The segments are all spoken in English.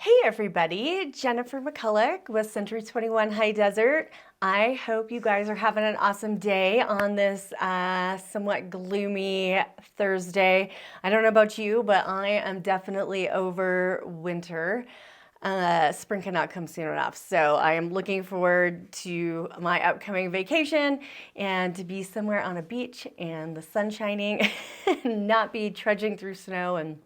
Hey everybody, Jennifer McCulloch with Century 21 High Desert. I hope you guys are having an awesome day on this somewhat gloomy Thursday. I don't know about you, but I am definitely over winter. Spring cannot come soon enough. So I am looking forward to my upcoming vacation and to be somewhere on a beach and the sun shining and not be trudging through snow and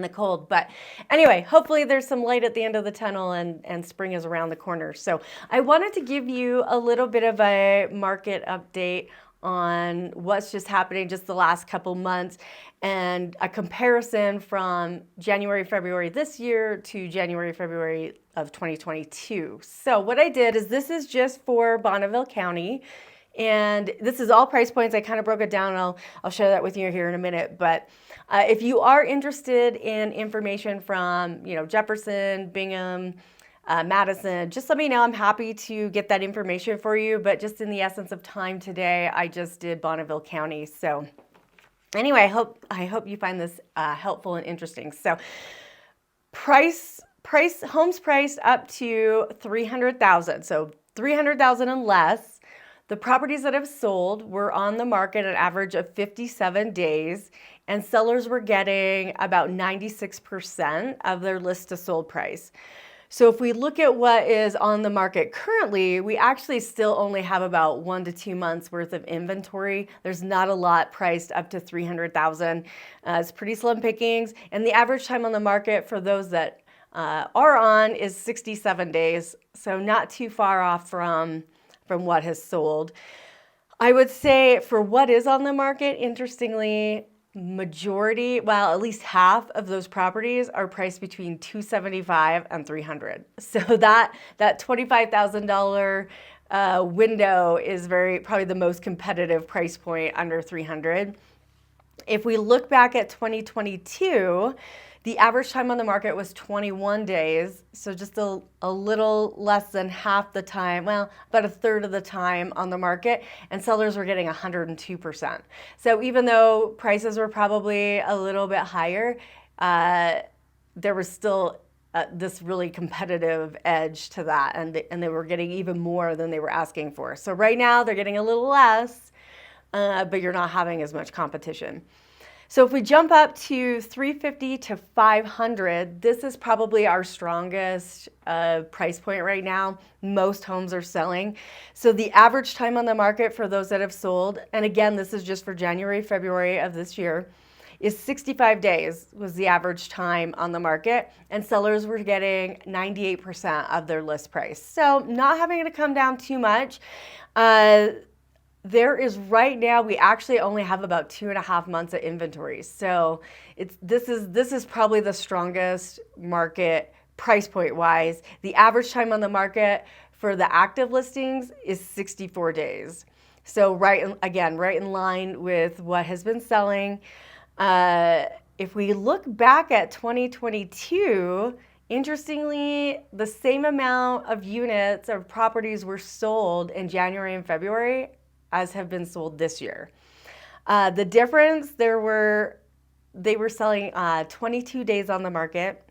the cold. But anyway, hopefully there's some light at the end of the tunnel and spring is around the corner. So I wanted to give you a little bit of a market update on what's just happening just the last couple months and a comparison from January, February this year to January, February of 2022. So what I did is this is just for Bonneville County. And this is all price points. I kind of broke it down. I'll share that with you here in a minute. But if you are interested in information from, Jefferson, Bingham, Madison, just let me know. I'm happy to get that information for you. But just in the essence of time today, I just did Bonneville County. So anyway, I hope you find this helpful and interesting. So homes priced up to $300,000. So $300,000 and less. The properties that have sold were on the market an average of 57 days, and sellers were getting about 96% of their list to sold price. So if we look at what is on the market currently, we actually still only have about 1 to 2 months worth of inventory. There's not a lot priced up to 300,000. It's pretty slim pickings, and the average time on the market for those that are on is 67 days. So not too far off from what has sold. I would say for what is on the market, interestingly, at least half of those properties are priced between $275 and $300. So that $25,000 window is probably the most competitive price point under $300. If we look back at 2022, the average time on the market was 21 days, so just a little less than half the time, about a third of the time on the market, and sellers were getting 102%. So even though prices were probably a little bit higher, there was still this really competitive edge to that, and they were getting even more than they were asking for. So right now they're getting a little less, but you're not having as much competition. So if we jump up to 350 to 500, this is probably our strongest price point right now. Most homes are selling. So the average time on the market for those that have sold, and again, this is just for January, February of this year, is 65 days was the average time on the market, and sellers were getting 98% of their list price. So not having to come down too much. There is right now, we actually only have about 2.5 months of inventory. So this is probably the strongest market price point wise. The average time on the market for the active listings is 64 days. So right in line with what has been selling. If we look back at 2022, interestingly, the same amount of units or properties were sold in January and February as have been sold this year. The difference, they were selling 22 days on the market,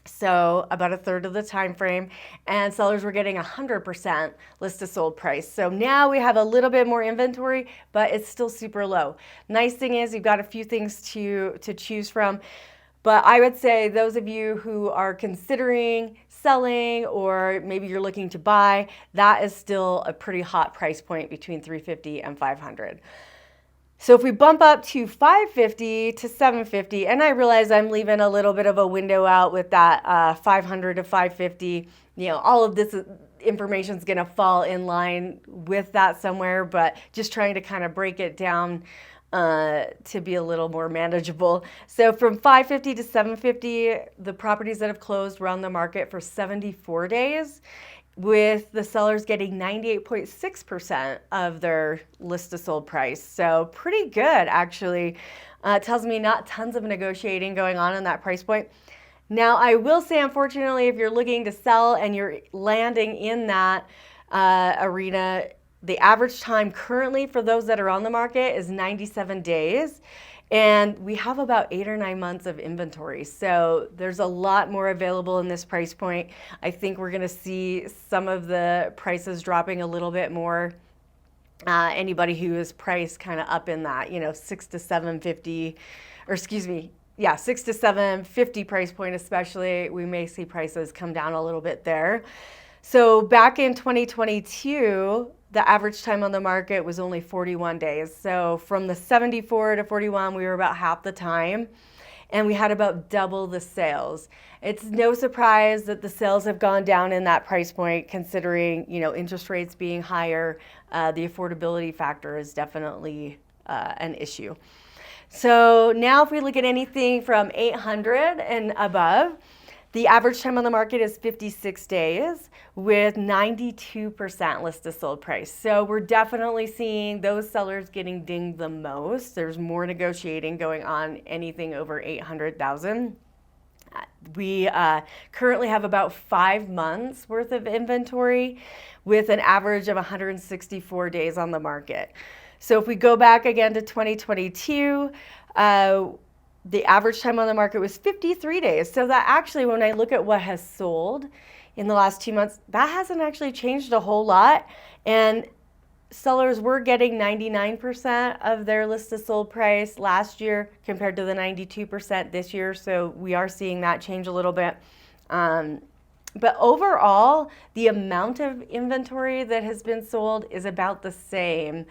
so about a third of the time frame, and sellers were getting 100% list to sold price. So now we have a little bit more inventory, but it's still super low. Nice thing is you've got a few things to choose from. But I would say those of you who are considering selling or maybe you're looking to buy, that is still a pretty hot price point between 350 and 500. So if we bump up to 550 to 750, and I realize I'm leaving a little bit of a window out with that 500 to 550, all of this information is going to fall in line with that somewhere, but just trying to kind of break it down to be a little more manageable. So from 550 to 750, the properties that have closed were on the market for 74 days, with the sellers getting 98.6% of their list to sold price. So pretty good, actually. It tells me not tons of negotiating going on in that price point. Now, I will say, unfortunately, if you're looking to sell and you're landing in that arena, the average time currently for those that are on the market is 97 days. And we have about 8 or 9 months of inventory. So there's a lot more available in this price point. I think we're gonna see some of the prices dropping a little bit more. Anybody who is priced kind of up in that, 6 to 750, or excuse me, yeah, 6 to 750 price point, especially, we may see prices come down a little bit there. So back in 2022, the average time on the market was only 41 days. So from the 74 to 41, we were about half the time, and we had about double the sales. It's no surprise that the sales have gone down in that price point, considering interest rates being higher. The affordability factor is definitely an issue. So now if we look at anything from 800 and above, the average time on the market is 56 days with 92% list to sold price. So we're definitely seeing those sellers getting dinged the most. There's more negotiating going on anything over 800,000. We currently have about 5 months worth of inventory with an average of 164 days on the market. So if we go back again to 2022, the average time on the market was 53 days. So that actually, when I look at what has sold in the last 2 months, that hasn't actually changed a whole lot. And sellers were getting 99% of their listed sold price last year compared to the 92% this year. So we are seeing that change a little bit. But overall, the amount of inventory that has been sold is about the same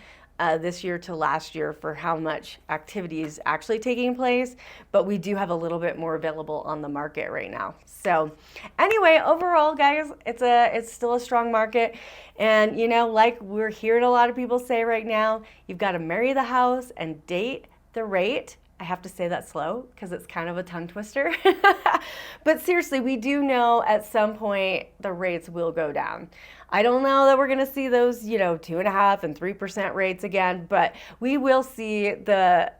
this year to last year for how much activity is actually taking place, but we do have a little bit more available on the market right now. So anyway, overall, guys, it's still a strong market. And like we're hearing a lot of people say right now, you've got to marry the house and date the rate. I have to say that slow because it's kind of a tongue twister. But seriously, we do know at some point the rates will go down. I don't know that we're going to see those, 2.5% and 3% rates again, but we will see the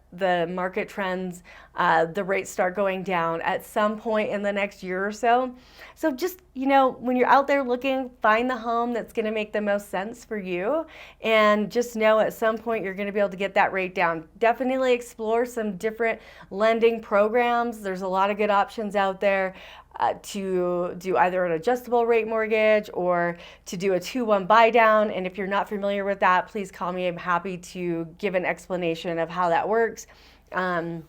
market trends, the rates start going down at some point in the next year or so. So just, when you're out there looking, find the home that's going to make the most sense for you. And just know at some point you're going to be able to get that rate down. Definitely explore some different lending programs. There's a lot of good options out there. To do either an adjustable rate mortgage or to do a 2-1 buy down. And if you're not familiar with that, please call me. I'm happy to give an explanation of how that works. And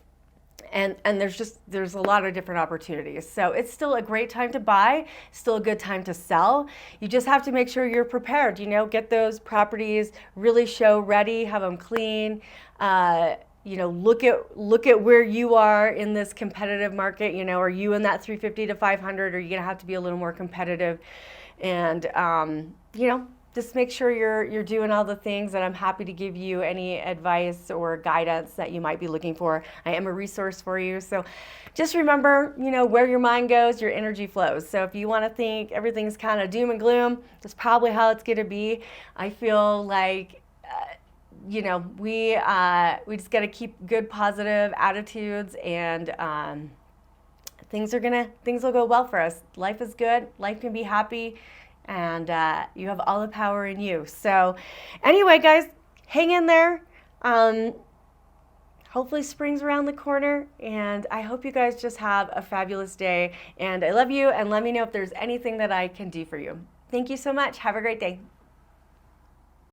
there's a lot of different opportunities. So it's still a great time to buy, still a good time to sell. You just have to make sure you're prepared, get those properties really show ready, have them clean. Look at where you are in this competitive market. Are you in that 350 to 500? Or are you gonna have to be a little more competitive? And just make sure you're doing all the things. And I'm happy to give you any advice or guidance that you might be looking for. I am a resource for you. So just remember, where your mind goes, your energy flows. So if you want to think everything's kind of doom and gloom, that's probably how it's gonna be. I feel like we just got to keep good positive attitudes, and things will go well for us. Life is good. Life can be happy, and you have all the power in you. So anyway, guys, hang in there. Hopefully spring's around the corner, and I hope you guys just have a fabulous day. And I love you, and let me know if there's anything that I can do for you. Thank you so much. Have a great day.